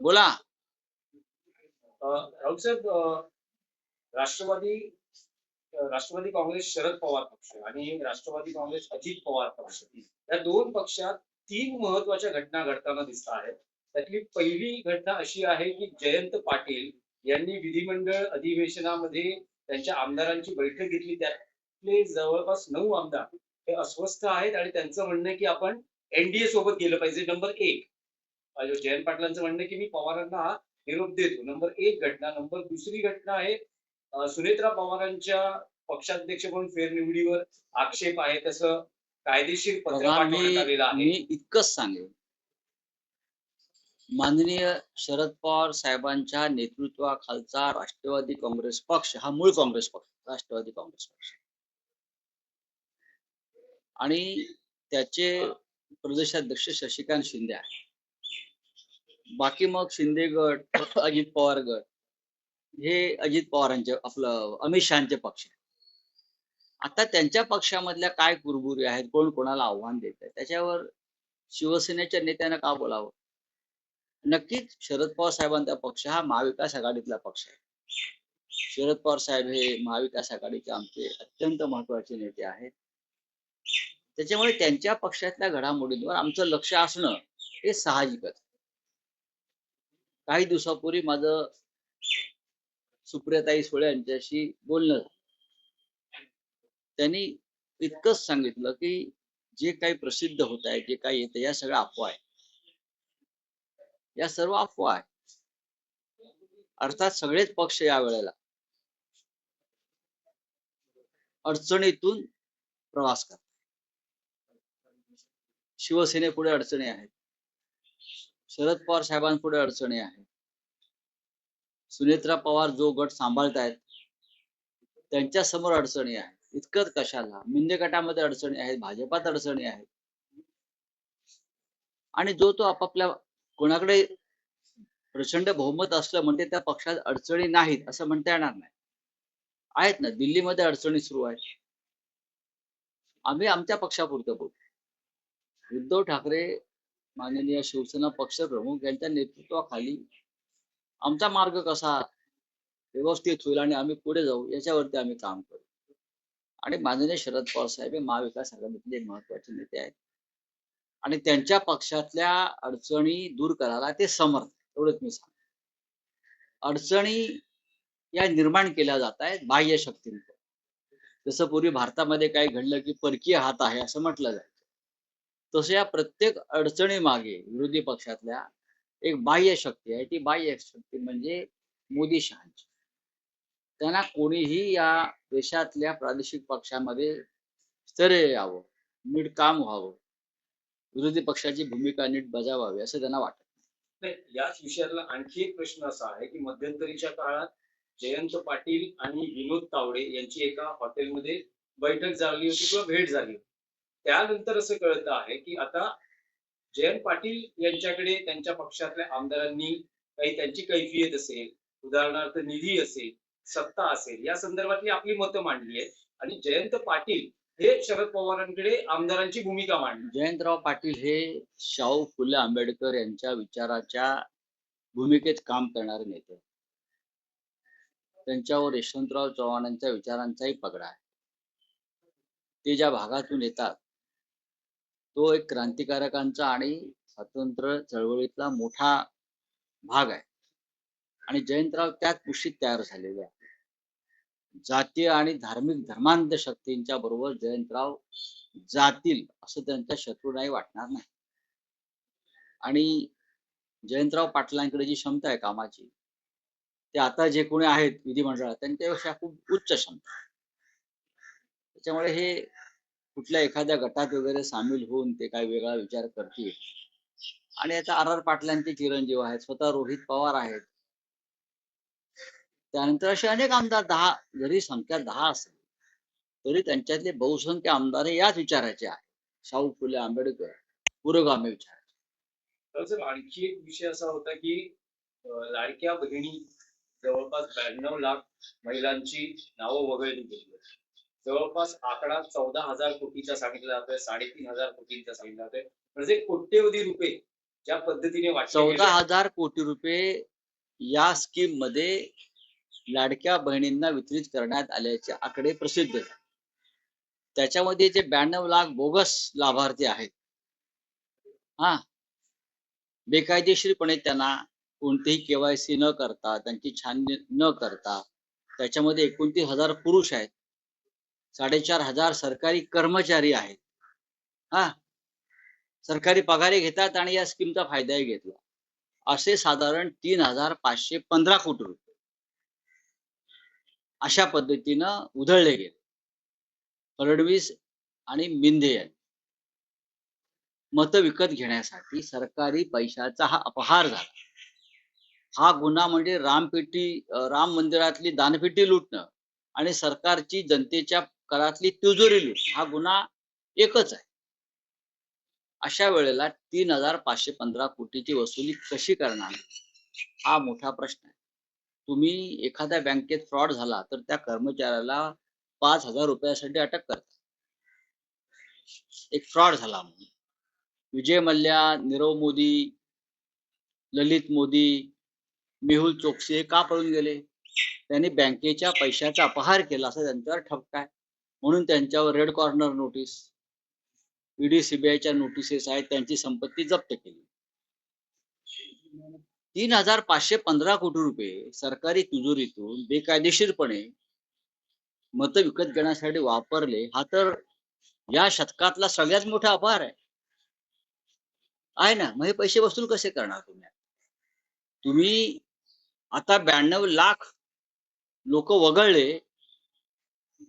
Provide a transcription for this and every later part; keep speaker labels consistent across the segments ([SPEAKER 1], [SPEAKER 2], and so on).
[SPEAKER 1] बोला.
[SPEAKER 2] राहुल साहेब, राष्ट्रवादी राष्ट्रवादी काँग्रेस शरद पवार पक्ष आणि राष्ट्रवादी काँग्रेस अजित पवार पक्ष या दोन पक्षात तीन महत्वाच्या घटना घडताना दिसत आहेत. त्यातली पहिली घटना अशी आहे की जयंत पाटील यांनी विधिमंडळ अधिवेशनामध्ये त्यांच्या आमदारांची बैठक घेतली. त्यातले जवळपास 9 आमदार हे अस्वस्थ आहेत आणि त्यांचं म्हणणं आहे की आपण एनडीए सोबत गेलं पाहिजे. नंबर एक, जयंत पाटलांचं म्हणणं की मी पवारांना हा निरोप देतो. नंबर एक घटना. नंबर दुसरी घटना आहे सुनेत्रा पवारांच्या पक्षाध्यक्ष म्हणून फेरनिवडीवर आक्षेप आहे तसं कायदेशीर पत्र पाठवण्यात आलेलं आहे.
[SPEAKER 1] मी इतकंच सांगेन, माननीय शरद पवार साहेबांच्या नेतृत्वाखालचा राष्ट्रवादी काँग्रेस पक्ष हा मूळ काँग्रेस पक्ष, राष्ट्रवादी काँग्रेस पक्ष, आणि त्याचे प्रदेशाध्यक्ष शशिकांत शिंदे आहे. बाकी मग शिंदे गट, अजित पवार गट, हे अजित पवारांचे, आपलं अमित शहाचे पक्ष. आता त्यांच्या पक्षामधल्या काय कुरबुरी आहेत, कोण कोणाला आव्हान देत आहे, त्याच्यावर शिवसेनेच्या नेत्यानं का बोलावं? नक्कीच शरद पवार साहेबांचा पक्ष हा महाविकास आघाडीतला पक्ष आहे. शरद पवार साहेब हे महाविकास आघाडीचे आमचे अत्यंत महत्वाचे नेते आहेत. त्याच्यामुळे त्यांच्या पक्षातल्या घडामोडींवर आमचं लक्ष असणं हे साहजिकच. काही दिवसापूर्वी माझं सुप्रियाताई सुळे यांच्याशी बोलणं झालं. त्यांनी इतकंच सांगितलं की जे काही प्रसिद्ध होत आहे, जे काही येते, या सगळ्या अफवा आहे. या सर्व अफवा आहे. अर्थात सगळेच पक्ष या वेळेला अडचणीतून प्रवास करतात. शिवसेनेपुढे अडचणी आहेत, शरद पवार साहेबांपुढे अडचणी आहेत, सुनेत्रा पवार जो गट सांभाळतायत त्यांच्या समोर अडचणी आहेत. इतकंच कशाला, मिंदे गटामध्ये अडचणी आहेत, भाजपात अडचणी आहेत. आणि जो तो आपापल्या, कोणाकडे प्रचंड बहुमत असलं म्हणजे त्या पक्षात अडचणी नाहीत असं म्हणता येणार नाही. आहेत ना, दिल्लीमध्ये अडचणी सुरू आहेत. आम्ही आमच्या पक्षापुरतं बोलतो. उद्धव ठाकरे माननीय शिवसेना पक्ष प्रमुख यांच्या नेतृत्वाखाली आमचा मार्ग कसा व्यवस्थित होईल आणि आम्ही पुढे जाऊ याच्यावरती आम्ही काम करू. आणि माननीय शरद पवार साहेब हे महाविकास आघाडीतले महत्वाचे नेते आहेत आणि त्यांच्या पक्षातल्या अडचणी दूर करायला ते समर्थ. एवढंच मी सांगतो. अडचणी या निर्माण केल्या जात आहेत बाह्य शक्तींकडून. जसं पूर्वी भारतामध्ये काही घडलं की परकीय हात आहे असं म्हटलं जायचं, तसं या प्रत्येक अडचणी मागे विरोधी पक्षातल्या एक बाह्य शक्ती आहे. ती बाह्य शक्ती म्हणजे मोदी शहांची. त्यांना कोणीही या देशातल्या प्रादेशिक पक्षामध्ये स्थैर्य यावं, नीट काम व्हावं, विरोधी पक्षाची भूमिका नीट बजावावी असं त्यांना वाटत
[SPEAKER 2] नाही. याच विषयातला आणखी एक प्रश्न असा आहे की मध्यंतरीच्या काळात जयंत पाटील आणि विनोद तावडे यांची एका हॉटेलमध्ये बैठक झाली होती किंवा भेट झाली होती. त्यानंतर असं कळतं आहे की आता जयंत पाटील यांच्याकडे त्यांच्या पक्षातल्या आमदारांनी काही त्यांची कैफियत असेल, उदाहरणार्थ निधी असेल, सत्ता असेल, या संदर्भातली आपली मतं मांडली आहेत आणि जयंत पाटील हे शरद पवारांकडे आमदारांची भूमिका मांडली.
[SPEAKER 1] जयंतराव पाटील हे शाहू फुले आंबेडकर यांच्या विचाराच्या भूमिकेत काम करणारे नेते. त्यांच्यावर यशवंतराव चव्हाणांच्या विचारांचाही पगडा आहे. ते ज्या भागातून येतात तो एक क्रांतिकारकांचा आणि स्वातंत्र्य चळवळीतला मोठा भाग आहे आणि जयंतराव त्याच कुशीत तयार झालेले आहे. जातीय आणि धार्मिक धर्मांध शक्तींच्या बरोबर जयंतराव जातील असं त्यांच्या शत्रूलाही वाटणार नाही. आणि जयंतराव पाटलांकडे जी क्षमता आहे कामाची, ते आता जे कोणी आहेत विधिमंडळात त्यांच्यापेक्षा खूप उच्च क्षमता. त्याच्यामुळे हे कुठल्या एखाद्या गटात वगैरे सामील होऊन ते काही वेगळा विचार करतील. आणि आता आर पाटलांचे चिरंजीव आहेत, स्वतः रोहित पवार आहेत, त्यानंतर असे अनेक आमदार, 10 जरी संख्या 10 असेल तरी त्यांच्यातले बहुसंख्य आमदार हे याच विचाराचे आहेत, शाहू फुले आंबेडकर पुरोगामी विचाराचे.
[SPEAKER 2] आणखी एक विषय असा होता की लाडक्या बहिणी जवळपास 92 लाख महिलांची नावं वगळली गेली. जवळपास आकडा 14,000 कोटीचा सांगितला जातोय, 3,500 कोटींचा सांगितला जातोय. म्हणजे कोट्यवधी रुपये ज्या पद्धतीने वाटले गेले
[SPEAKER 1] 14,000 कोटी रुपये या स्कीम मध्ये लाडक्या बहिणींना वितरित करण्यात आल्याचे आकडे प्रसिद्ध आहेत. त्याच्यामध्ये जे 92 लाख बोगस लाभार्थी आहेत, हा, बेकायदेशीरपणे त्यांना कोणतेही केवायसी न करता, त्यांची छाननी न करता, त्याच्यामध्ये 29,000 पुरुष आहेत, 4,500 सरकारी कर्मचारी आहेत, हा, सरकारी पगारी घेतात आणि या स्कीमचा फायदाही घेतला. असे साधारण 3,515 कोटी रुपये अशा पद्धतीनं उधळले गेले. फडणवीस आणि मिंदे यांनी मत विकत घेण्यासाठी सरकारी पैशाचा हा अपहार झाला. हा गुन्हा म्हणजे राम मंदिरातली दानपेटी लुटणं आणि सरकारची जनतेच्या करातली तिजोरी लुटणं हा गुन्हा एकच आहे. अशा वेळेला 3,515 कोटीची वसुली कशी करणार हा मोठा प्रश्न आहे. तुम्ही एखाद्या बँकेत फ्रॉड झाला तर त्या कर्मचाऱ्याला 5,000 रुपयासाठी अटक करता. एक फ्रॉड झाला म्हणून. विजय मल्ल्या, नीरव मोदी, ललित मोदी, मेहुल चोक्सी हे का पळून गेले? त्यांनी बँकेच्या पैशाचा अपहार केला असं त्यांच्यावर ठपका आहे, म्हणून त्यांच्यावर रेड कॉर्नर नोटीस, ईडी सीबीआयच्या नोटिसेस आहेत, त्यांची संपत्ती जप्त केली. 3,515 कोटी रुपये सरकारी तिजोरीतून बेकायदेशीरपणे मत विकत घेण्यासाठी वापरले, हा तर या शतकातला सगळ्यात मोठा अपहार आहे ना. मग हे पैसे वसूल कसे करणार तुम्ही? तुम्ही आता 92 लाख लोक वगळले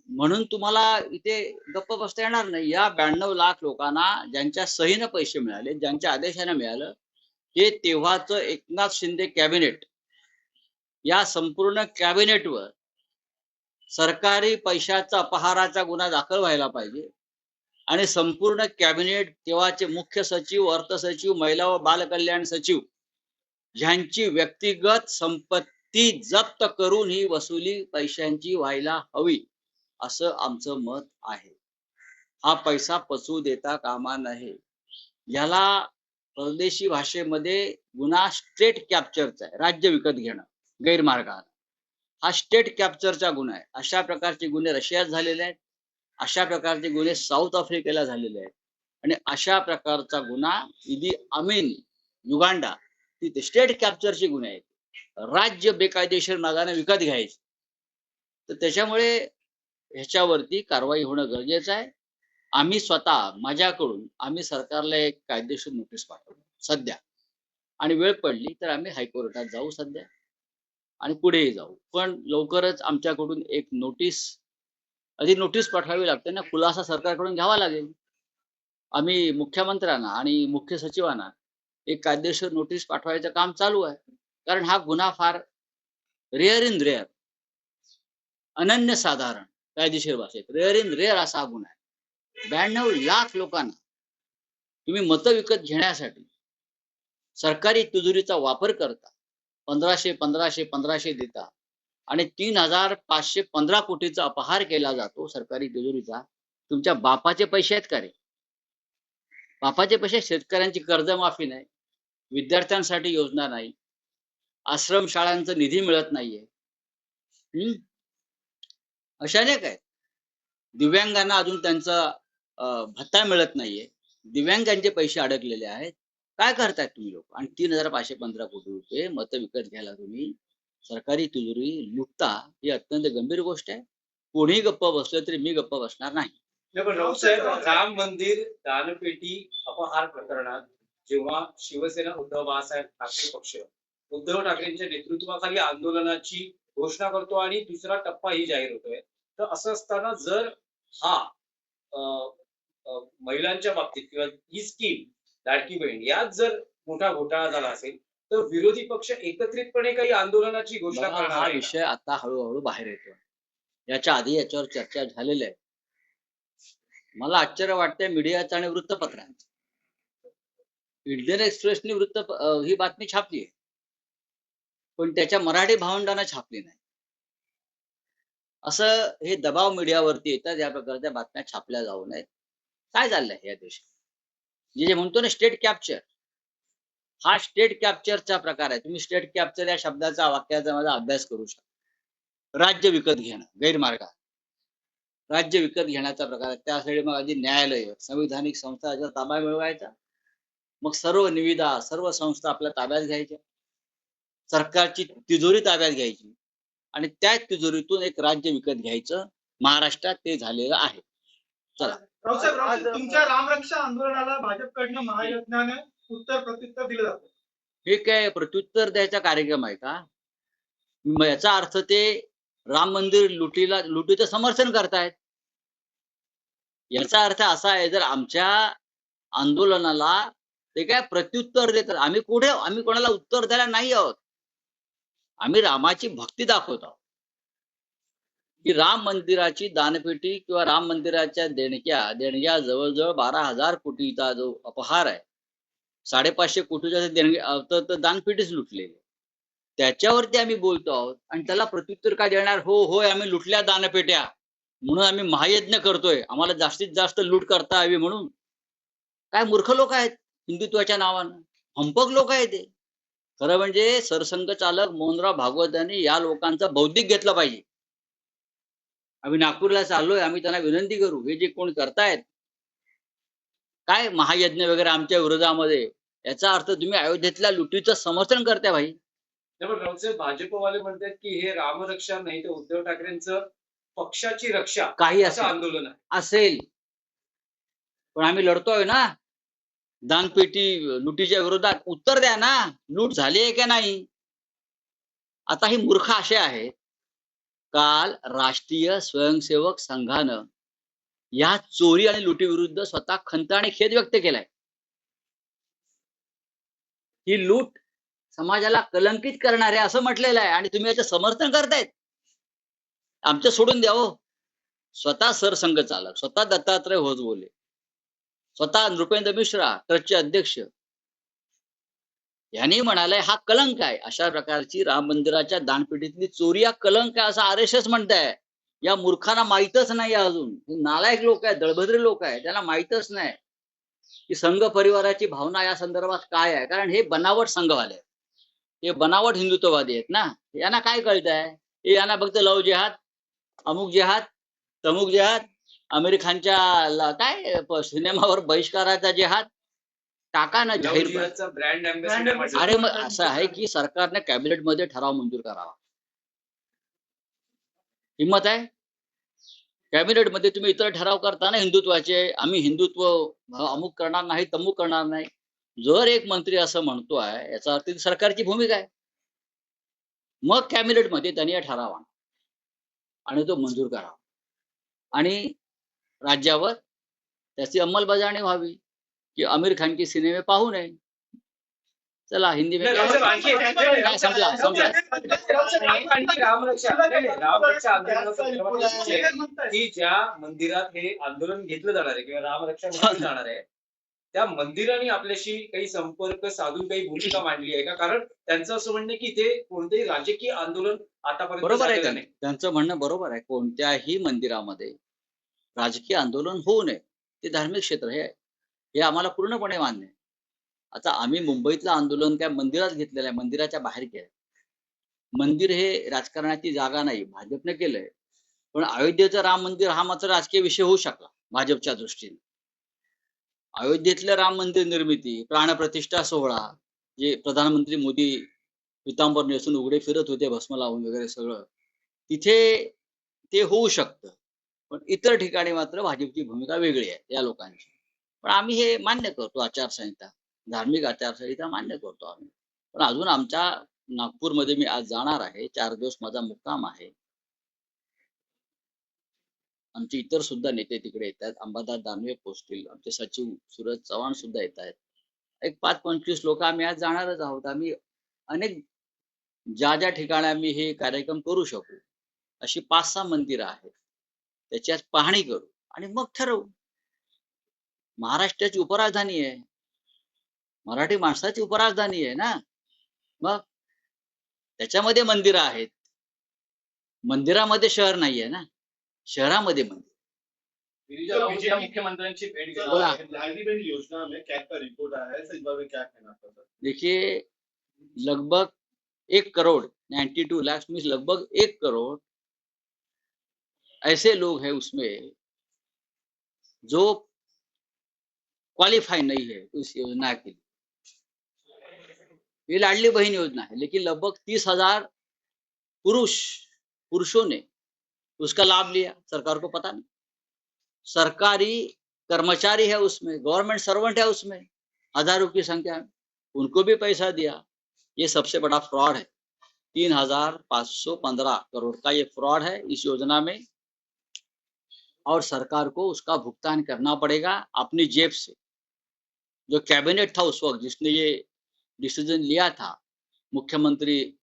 [SPEAKER 1] म्हणून तुम्हाला इथे गप्प बसता येणार नाही. या 92 लाख लोकांना ज्यांच्या सहीनं पैसे मिळाले, ज्यांच्या आदेशाने मिळालं, ते तेव्हाचं एकनाथ शिंदे कॅबिनेट, या संपूर्ण कॅबिनेटवर सरकारी पैशाचा अपहाराचा गुन्हा दाखल व्हायला पाहिजे आणि संपूर्ण कॅबिनेट, तेव्हाचे मुख्य सचिव, अर्थ सचिव, महिला व बाल कल्याण सचिव ह्यांची व्यक्तिगत संपत्ती जप्त करून ही वसुली पैशांची व्हायला हवी असं आमचं मत आहे. हा पैसा पचवू देता कामा नये. याला परदेशी भाषेमध्ये गुन्हा स्टेट कॅप्चरचा आहे, राज्य विकत घेणं गैरमार्गाने. हा स्टेट कॅप्चरचा गुन्हा आहे. अशा प्रकारचे गुन्हे रशियात झालेले आहेत, अशा प्रकारचे गुन्हे साऊथ आफ्रिकेला झालेले आहेत आणि अशा प्रकारचा गुन्हा इदी अमीन युगांडा, तिथे स्टेट कॅप्चरचे गुन्हे आहेत. राज्य बेकायदेशीर मार्गाने विकत घ्यायचे. तर त्याच्यामुळे ह्याच्यावरती कारवाई होणं गरजेचं आहे. आम्ही स्वतः माझ्याकडून आम्ही सरकारला एक कायदेशीर नोटीस पाठवली सध्या, आणि वेळ पडली तर आम्ही हायकोर्टात जाऊ सध्या आणि पुढेही जाऊ. पण लवकरच आमच्याकडून एक नोटीस, आधी नोटीस पाठवावी लागते ना, खुलासा सरकारकडून घ्यावा लागेल. आम्ही मुख्यमंत्र्यांना आणि मुख्य सचिवांना एक कायदेशीर नोटीस पाठवायचं काम चालू आहे. कारण हा गुन्हा फार रेअर इन रेअर, अनन्य साधारण, कायदेशीर भाषेत रेअर इन रेअर असा हा गुन्हा आहे. 92 लाख लोकांना तुम्ही मत विकत घेण्यासाठी सरकारी तिजोरीचा वापर करता, 1500 देता आणि 3,515 कोटीचा अपहार केला जातो सरकारी तिजोरीचा. तुमच्या बापाचे पैसे आहेत का रे? बापाचे पैसे. शेतकऱ्यांची कर्जमाफी नाही, विद्यार्थ्यांसाठी योजना नाही, आश्रम शाळांचा निधी मिळत नाहीये, अशाने काय दिव्यांगांना अजून त्यांचा भत्ता मिळत नाहीये, दिव्यांगांचे पैसे अडकलेले आहेत. काय करतायत तुम्ही लोक? आणि 3,515 कोटी रुपये मत विकत घ्यायला तुम्ही सरकारी तिजोरी लुटता, ही अत्यंत गंभीर गोष्ट आहे. कोणी गप्प बसलं तरी मी गप्प बसणार नाही.
[SPEAKER 2] पण राऊत साहेब, राम मंदिर दानपेटी अपहार प्रकरणात जेव्हा शिवसेना उद्धव बाळासाहेब ठाकरे पक्ष उद्धव ठाकरेंच्या नेतृत्वाखाली आंदोलनाची घोषणा करतो आणि दुसरा टप्पा ही जाहीर होतोय, तर असं असताना जर हा महिलांच्या बाबतीत किंवा ही स्कीम लाडकी बहीण यात जर मोठा घोटाळा झाला असेल तर विरोधी पक्ष एकत्रितपणे काही आंदोलनाची घोषणा करणार
[SPEAKER 1] हा
[SPEAKER 2] आहे का?
[SPEAKER 1] विषय आता हळूहळू बाहेर येतो. याच्या आधी याच्यावर चर्चा झालेली आहे. मला आश्चर्य वाटतंय मीडियाचं आणि वृत्तपत्रांचं. इंडियन एक्सप्रेसनी ही बातमी छापली आहे, पण त्याच्या मराठी भावंडांना छापली नाही. असं हे दबाव मीडियावरती येतात, या प्रकारच्या बातम्या छापल्या जाऊ नयेत. काय चाललंय या देशात? जे म्हणतो ना स्टेट कॅप्चर, हा स्टेट कॅप्चरचा प्रकार आहे. तुम्ही स्टेट कॅप्चर या शब्दाचा वाक्याचा माझा अभ्यास करू शकता. राज्य विकत घेणं गैरमार्ग, राज्य विकत घेण्याचा प्रकार आहे. त्यासाठी मग आधी न्यायालय, संविधानिक संस्था याचा ताबा मिळवायचा. मग सर्व निविदा, सर्व संस्था आपल्या ताब्यात घ्यायच्या. सरकारची तिजोरी ताब्यात घ्यायची आणि त्या तिजोरीतून एक राज्य विकत घ्यायचं. महाराष्ट्रात ते झालेलं आहे. चला.
[SPEAKER 3] रावसाहेब, तुमच्या रामरक्षा आंदोलनाला भाजपकडनं महायज्ञाने उत्तर प्रत्युत्तर दिलं जातं.
[SPEAKER 1] हे काय प्रत्युत्तर द्यायचा कार्यक्रम आहे का? मग याचा अर्थ ते राम मंदिर लुटीचं समर्थन करतायत. याचा अर्थ असा आहे, जर आमच्या आंदोलनाला ते काय प्रत्युत्तर देतात, आम्ही कोणाला उत्तर द्यायला नाही आहोत. आम्ही रामाची भक्ती दाखवत आहोत की राम मंदिराची दानपेटी किंवा राम मंदिराच्या देणग्या जवळजवळ 12,000 कोटीचा जो अपहार आहे, 550 कोटीच्या देणगी दानपेटीच लुटलेली, त्याच्यावरती आम्ही बोलतो आहोत. आणि त्याला प्रत्युत्तर काय देणार? होय आम्ही लुटल्या दानपेट्या म्हणून आम्ही महायज्ञ करतोय, आम्हाला जास्तीत जास्त लूट करता यावी म्हणून. काय मूर्ख लोक आहेत हिंदुत्वाच्या नावानं, हंपक लोक आहेत ते. खरं म्हणजे सरसंघचालक मोहनराव भागवत यांनी या लोकांचा बौद्धिक घेतला पाहिजे. आम्ही नागपूरला चाललोय, आम्ही त्यांना विनंती करू, हे जे कोण करतायत काय महायज्ञ वगैरे आमच्या विरोधामध्ये, याचा अर्थ तुम्ही अयोध्येतल्या लुटीचं समर्थन करताय भाई.
[SPEAKER 2] रावसाहेब, भाजपवाले म्हणतात की हे रामरक्षा नाही तर उद्धव ठाकरेंचं पक्षाची रक्षा
[SPEAKER 1] काही
[SPEAKER 2] असं आंदोलन आहे.
[SPEAKER 1] असेल, पण आम्ही लढतोय ना दानपेटी लुटीच्या विरोधात. उत्तर द्या ना, लूट झाली आहे का नाही? आता ही मूर्ख असे आहेत. काल राष्ट्रीय स्वयंसेवक संघानं या चोरी आणि लुटीविरुद्ध स्वतः खंत आणि खेद व्यक्त केलाय. ही लूट समाजाला कलंकित करणार आहे असं म्हटलेलं आहे आणि तुम्ही याचं समर्थन करतायत. आमचं सोडून द्या हो. स्वतः सरसंघचालक, स्वतः दत्तात्रय होसबोले, स्वतः नृपेंद्र मिश्रा ट्रस्टचे अध्यक्ष यांनी म्हणाले हा कलंक आहे. अशा प्रकारची राम मंदिराच्या दानपेटीतली चोरी हा कलंक आहे असं RSS म्हणताय. या मूर्खांना माहीतच नाही अजून. नालायक लोक आहेत, दळभद्री लोक आहेत, त्यांना माहीतच नाही की संघ परिवाराची भावना या संदर्भात काय आहे. कारण हे बनावट संघवाले आहेत, हे बनावट हिंदुत्ववादी आहेत ना. यांना काय कळतंय? हे यांना फक्त लव जेहाद, अमुक जेहाद, तमुक जेहाद, आमिर खानच्या काय सिनेमावर बहिष्काराचा जेहाद टाका ना जाहीर.
[SPEAKER 2] Brand ambassador.
[SPEAKER 1] अरे मग असं आहे की सरकारने कॅबिनेटमध्ये ठराव मंजूर करावा. हिंमत आहे कॅबिनेटमध्ये तुम्ही इतर ठराव करताना हिंदुत्वाचे, आम्ही हिंदुत्व अमुक करणार नाही, तमुक करणार नाही. जर एक मंत्री असं म्हणतो आहे, याचा अर्थ सरकारची भूमिका आहे. मग कॅबिनेटमध्ये त्यांनी या ठराव आणा आणि तो मंजूर करावा आणि राज्यावर त्याची अंमलबजावणी व्हावी की आमिर खान की सिनेमे पाहू नये. चला हिंदी में काय समजा
[SPEAKER 2] रामरक्षा आंदोलन की ज्या मंदिरात हे आंदोलन घेतलं जाणार आहे किंवा रामरक्षा घेतली जाणार आहे, त्या मंदिराने आपल्याशी काही संपर्क साधून काही भूमिका मांडली आहे का? कारण त्यांचं असं म्हणणं की ते कोणतेही राजकीय आंदोलन आतापर्यंत
[SPEAKER 1] बरोबर आहे. त्यांचं म्हणणं बरोबर आहे. कोणत्याही मंदिरामध्ये राजकीय आंदोलन होऊ नये, ते धार्मिक क्षेत्र हे आम्हाला पूर्णपणे मान्य आहे. आता आम्ही मुंबईतलं आंदोलन काय मंदिरात घेतलेलं आहे, मंदिराच्या बाहेर केलंय. मंदिर हे राजकारणाची जागा नाही, भाजपने केलंय. पण अयोध्येचं राम मंदिर हा मात्र राजकीय विषय होऊ शकला भाजपच्या दृष्टीने. अयोध्येतलं राम मंदिर निर्मिती, प्राणप्रतिष्ठा सोहळा, जे प्रधानमंत्री मोदी पितांबर नेसून उघडे फिरत होते भस्म लावून वगैरे सगळं, तिथे ते होऊ शकतं. पण इतर ठिकाणी मात्र भाजपची भूमिका वेगळी आहे या लोकांची. पण आम्ही हे मान्य करतो, आचारसंहिता, धार्मिक आचारसंहिता मान्य करतो आम्ही. पण अजून आमच्या नागपूरमध्ये मी आज जाणार आहे, 4 दिवस माझा मुक्काम आहे. आमचे इतर सुद्धा नेते तिकडे येत आहेत. अंबादास दानवे पोहोचतील, आमचे सचिव सूरज चव्हाण सुद्धा येत आहेत. एक 5-25 लोक आम्ही आज जाणारच आहोत. आम्ही अनेक ज्या ठिकाणी आम्ही हे कार्यक्रम करू शकू अशी 5-6 मंदिरं आहेत, त्याच्यात पाहणी करू आणि मग ठरवू. महाराष्ट्राची उपराजधानी आहे, मराठी माणसाची उपराजधानी आहे ना. मग त्याच्यामध्ये मंदिरं आहेत, मंदिरामध्ये शहर नाहीये ना, शहरामध्ये मंदिर.
[SPEAKER 2] गिरिजा राव जी मुख्यमंत्र्यांची भेट घेणार
[SPEAKER 1] बोला.
[SPEAKER 2] आहेत.
[SPEAKER 4] लाडली बहन योजना में कैग का रिपोर्ट आया है, इस बारे में क्या कहना आपका सर?
[SPEAKER 1] देखिए, लगभग 1 करोड़ 92 लाख में लगभग 1 करोड़ ऐसे लोग हैं उसमें जो क्वालिफाई नहीं है उस योजना के लिए। ये लाडली बहन योजना है, लेकिन लगभग 30,000 पुरुषों ने उसका लाभ लिया। सरकार को पता नहीं, सरकारी कर्मचारी है उसमें, गवर्नमेंट सर्वेंट है उसमें, हजारों की संख्या में, उनको भी पैसा दिया। ये सबसे बड़ा फ्रॉड है। 3,515 करोड़ का ये फ्रॉड है इस योजना में, और सरकार को उसका भुगतान करना पड़ेगा अपनी जेब से। जो कैबिनेट था उस वक्त जिसने ये डिसीजन लिया था, मुख्यमंत्री